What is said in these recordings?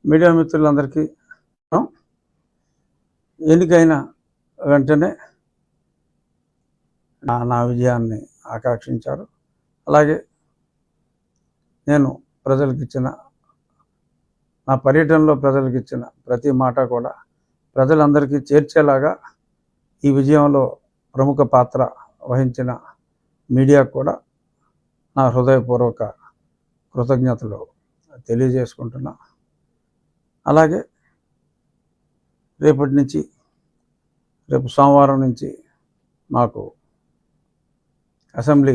Media మిత్రులందరికీ ఎన్నికైన వెంటనే నా విజయాన్ని ఆకాంక్షించారు. అలాగే నేను నా పర్యటనలో ప్రజలకు ఇచ్చిన ప్రతి మాట కూడా ప్రజలందరికీ చేర్చేలాగా ఈ విజయంలో ప్రముఖ పాత్ర వహించిన మీడియాకు కూడా నా హృదయపూర్వక కృతజ్ఞతలు తెలియజేసుకుంటున్నా. అలాగే రేపు సోమవారం నుంచి మాకు అసెంబ్లీ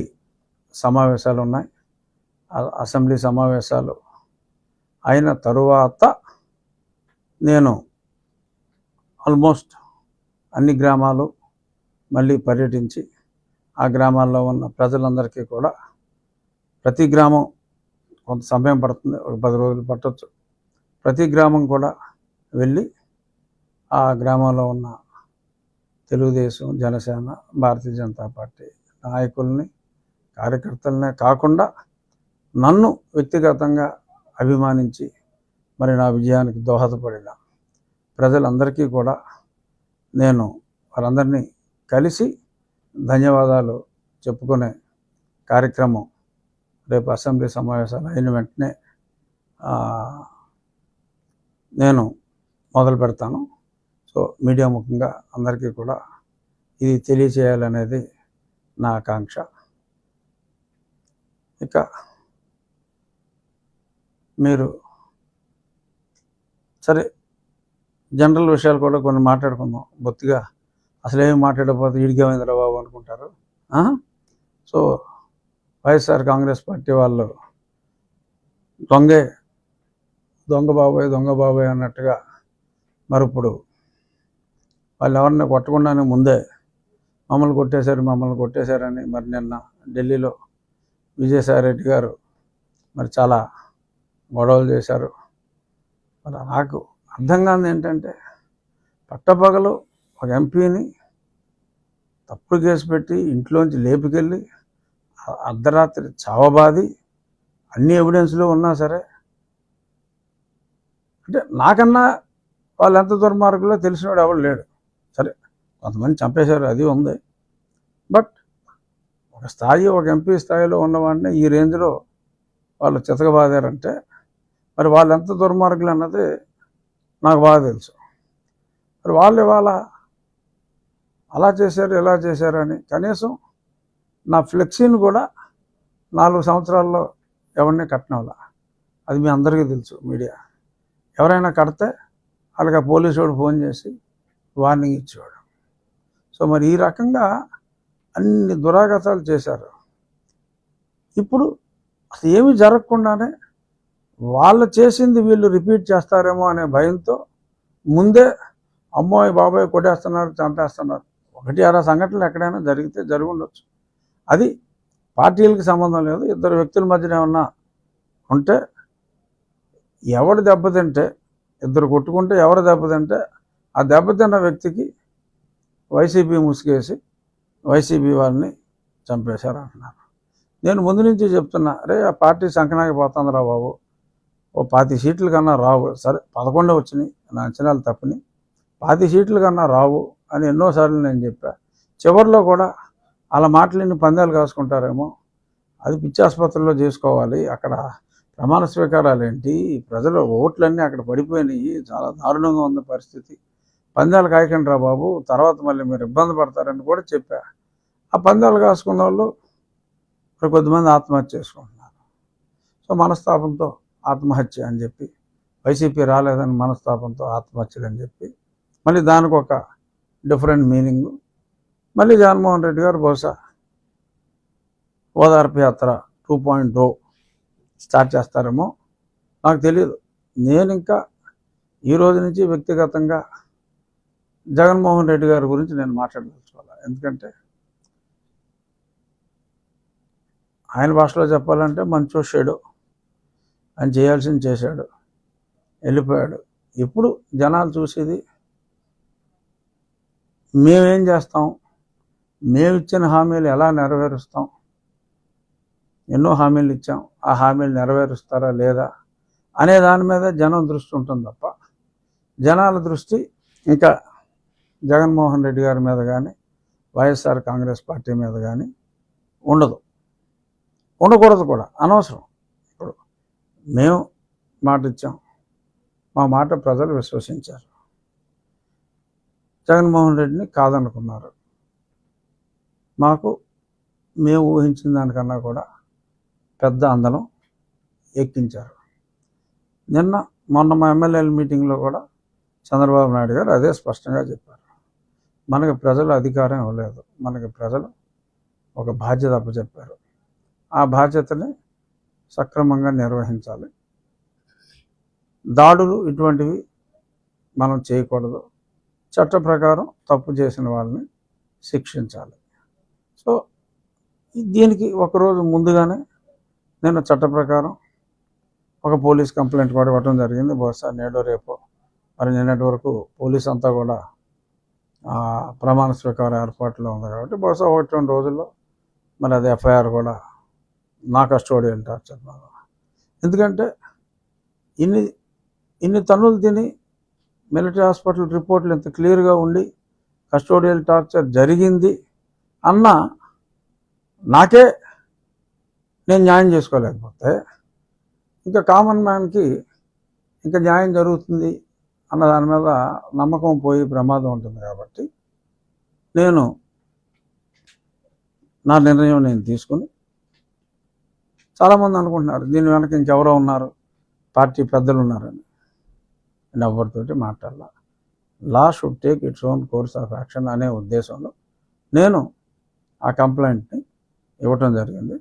సమావేశాలు ఉన్నాయి. అసెంబ్లీ సమావేశాలు అయిన తరువాత నేను ఆల్మోస్ట్ అన్ని గ్రామాలు మళ్ళీ పర్యటించి ఆ గ్రామాల్లో ఉన్న ప్రజలందరికీ కూడా ప్రతి గ్రామం కొంత సమయం పడుతుంది, ఒక 10 రోజులు పట్టవచ్చు. ప్రతి గ్రామం కూడా వెళ్ళి ఆ గ్రామంలో ఉన్న తెలుగుదేశం, జనసేన, భారతీయ జనతా పార్టీ నాయకుల్ని, కార్యకర్తలనే కాకుండా నన్ను వ్యక్తిగతంగా అభిమానించి మరి నా విజయానికి దోహదపడిన ప్రజలందరికీ కూడా నేను వారందరినీ కలిసి ధన్యవాదాలు చెప్పుకునే కార్యక్రమం రేపు అసెంబ్లీ సమావేశాలు అయిన వెంటనే నేను మొదలు పెడతాను. సో మీడియా ముఖ్యంగా అందరికీ కూడా ఇది తెలియచేయాలనేది నా ఆకాంక్ష. ఇక మీరు సరే జనరల్ విషయాలు కూడా కొన్ని మాట్లాడుకుందాం. బొత్తిగా అసలేమి మాట్లాడకపోతే ఈడికేమైందిరా బాబు అనుకుంటారు. సో వైఎస్ఆర్ కాంగ్రెస్ పార్టీ వాళ్ళు దొంగ బాబాయ్ అన్నట్టుగా మరి ఇప్పుడు వాళ్ళు ఎవరిని కొట్టకుండానే ముందే మమ్మల్ని కొట్టేశారని మరి నిన్న ఢిల్లీలో విజయసాయిరెడ్డి గారు మరి చాలా గొడవలు చేశారు. మరి నాకు అర్థం కాదు ఏంటంటే పట్టపగలు ఒక ఎంపీని తప్పుడు కేసు పెట్టి ఇంట్లోంచి లేపుకెళ్ళి అర్ధరాత్రి చావబాది అన్ని ఎవిడెన్స్లు ఉన్నా సరే, అంటే నాకన్నా వాళ్ళు ఎంత దుర్మార్గులో తెలిసినవాడు ఎవరు లేడు. సరే కొంతమంది చంపేశారు, అది ఉంది. బట్ ఒక ఎంపీ స్థాయిలో ఉన్నవాడిని ఈ రేంజ్లో వాళ్ళు చితకబాదారంటే మరి వాళ్ళు ఎంత దుర్మార్గులు అన్నది నాకు బాగా తెలుసు. మరి వాళ్ళు ఇవాళ అలా చేశారు ఇలా చేశారు అని కనీసం నా ఫ్లెక్సీని కూడా 4 సంవత్సరాల్లో ఎవరిని కట్టనవలా. అది మీ అందరికీ తెలుసు. మీడియా ఎవరైనా కడితే వాళ్ళకి పోలీసు వాడు ఫోన్ చేసి వార్నింగ్ ఇచ్చేవాడు. సో మరి ఈ రకంగా అన్ని దురాగతాలు చేశారు. ఇప్పుడు అసలు ఏమీ జరగకుండానే వాళ్ళు చేసింది వీళ్ళు రిపీట్ చేస్తారేమో అనే భయంతో ముందే అమ్మోయ్ బాబాయ్ కొట్టేస్తున్నారు, చంపేస్తున్నారు. 1-6 సంఘటనలు ఎక్కడైనా జరిగి ఉండొచ్చు. అది పార్టీలకు సంబంధం లేదు. 2 వ్యక్తుల మధ్యన ఏమన్నా ఉంటే ఎవడు దెబ్బతింటే, 2 కొట్టుకుంటే ఎవరు దెబ్బతింటే ఆ దెబ్బతిన్న వ్యక్తికి వైసీపీ ముసుగేసి వైసీపీ వాళ్ళని చంపేశారు అంటున్నారు. నేను ముందు నుంచి చెప్తున్నా, ఆ పార్టీ సంకనాకి పోతుందిరా బాబు, ఓ 20 సీట్లు కన్నా రావు. సరే 11 వచ్చినాయి, నా అంచనాలు తప్పని. 20 సీట్లు కన్నా రావు అని ఎన్నోసార్లు నేను చెప్పా. చివరిలో కూడా అలా మాటలని పందాలు కాసుకుంటారేమో, అది పిచ్చి ఆసుపత్రిలో చేసుకోవాలి. అక్కడ ప్రమాణ స్వీకారాలు ఏంటి, ప్రజల ఓట్లన్నీ అక్కడ పడిపోయినాయి, చాలా దారుణంగా ఉంది పరిస్థితి. పందాలు కాయకండి రా బాబు, తర్వాత మళ్ళీ మీరు ఇబ్బంది పడతారని కూడా చెప్పా. ఆ పందాలు కాసుకున్న వాళ్ళు ఇప్పుడు కొద్దిమంది ఆత్మహత్య చేసుకుంటున్నారు. సో మనస్తాపంతో ఆత్మహత్య అని చెప్పి, వైసీపీ రాలేదని మనస్తాపంతో ఆత్మహత్యలు అని చెప్పి మళ్ళీ దానికి ఒక డిఫరెంట్ మీనింగు. మళ్ళీ జగన్మోహన్ రెడ్డి గారు బహుశా ఓదార్పు యాత్ర 2.0 స్టార్ట్ చేస్తారేమో, నాకు తెలియదు. నేను ఇంకా ఈ రోజు నుంచి వ్యక్తిగతంగా జగన్మోహన్ రెడ్డి గారి గురించి నేను మాట్లాడదలుచుకోవాలి. ఎందుకంటే ఆయన భాషలో చెప్పాలంటే మంచోషాడు, ఆయన చేయాల్సింది చేశాడు, వెళ్ళిపోయాడు. ఇప్పుడు జనాలు చూసేది మేమేం చేస్తాం, మేమిచ్చిన హామీలు ఎలా నెరవేరుస్తాం, ఎన్నో హామీలు ఇచ్చాం, ఆ హామీలు నెరవేరుస్తారా లేదా అనే దాని మీద జనం దృష్టి ఉంటుంది తప్ప జనాల దృష్టి ఇంకా జగన్మోహన్ రెడ్డి గారి మీద కానీ వైఎస్ఆర్ కాంగ్రెస్ పార్టీ మీద కానీ ఉండదు, ఉండకూడదు కూడా, అనవసరం. ఇప్పుడు మేము మాట ఇచ్చాం, మా మాట ప్రజలు విశ్వసించారు, జగన్మోహన్ రెడ్డిని కాదనుకున్నారు. మాకు మేము ఊహించిన దానికన్నా కూడా పెద్ద అందలం ఎక్కించారు. మొన్న మా ఎమ్మెల్యేల మీటింగ్లో కూడా చంద్రబాబు నాయుడు గారు అదే స్పష్టంగా చెప్పారు. మనకి ప్రజలు అధికారం ఇవ్వలేదు, మనకి ప్రజలు ఒక బాధ్యత అప్పచెప్పారు, ఆ బాధ్యతని సక్రమంగా నిర్వహించాలి, దాడులు ఇటువంటివి మనం చేయకూడదు, చట్ట ప్రకారం తప్పు చేసిన వాళ్ళని శిక్షించాలి. సో దీనికి ఒకరోజు ముందుగానే నేను చట్ట ప్రకారం ఒక పోలీస్ కంప్లైంట్ కూడా ఇవ్వడం జరిగింది. బహుశా నేడో రేపో మరి నిన్నటి వరకు పోలీస్ అంతా కూడా ప్రమాణ స్వీకార ఏర్పాట్లో ఉంది కాబట్టి బహుశా 1-2 రోజుల్లో మరి అది ఎఫ్ఐఆర్ కూడా నా కస్టోడియల్ టార్చర్ మీద. ఎందుకంటే ఇన్ని తన్నులు తిని మిలిటరీ హాస్పిటల్ రిపోర్ట్లు ఇంత క్లియర్గా ఉండి కస్టోడియల్ టార్చర్ జరిగింది అన్న నాకే నేను న్యాయం చేసుకోలేకపోతే ఇంకా కామన్ మ్యాన్కి ఇంకా న్యాయం జరుగుతుంది అన్న దాని మీద నమ్మకం పోయి ప్రమాదం ఉంటుంది. కాబట్టి నేను నా నిర్ణయం నేను తీసుకుని, చాలామంది అనుకుంటున్నారు దీని వెనక ఇంకెవరో ఉన్నారు, పార్టీ పెద్దలు ఉన్నారని. నేను ఎవరితోటి మాట్లాడాల. Law should take its own course of action అనే ఉద్దేశంలో నేను ఆ కంప్లైంట్ని ఇవ్వటం జరిగింది.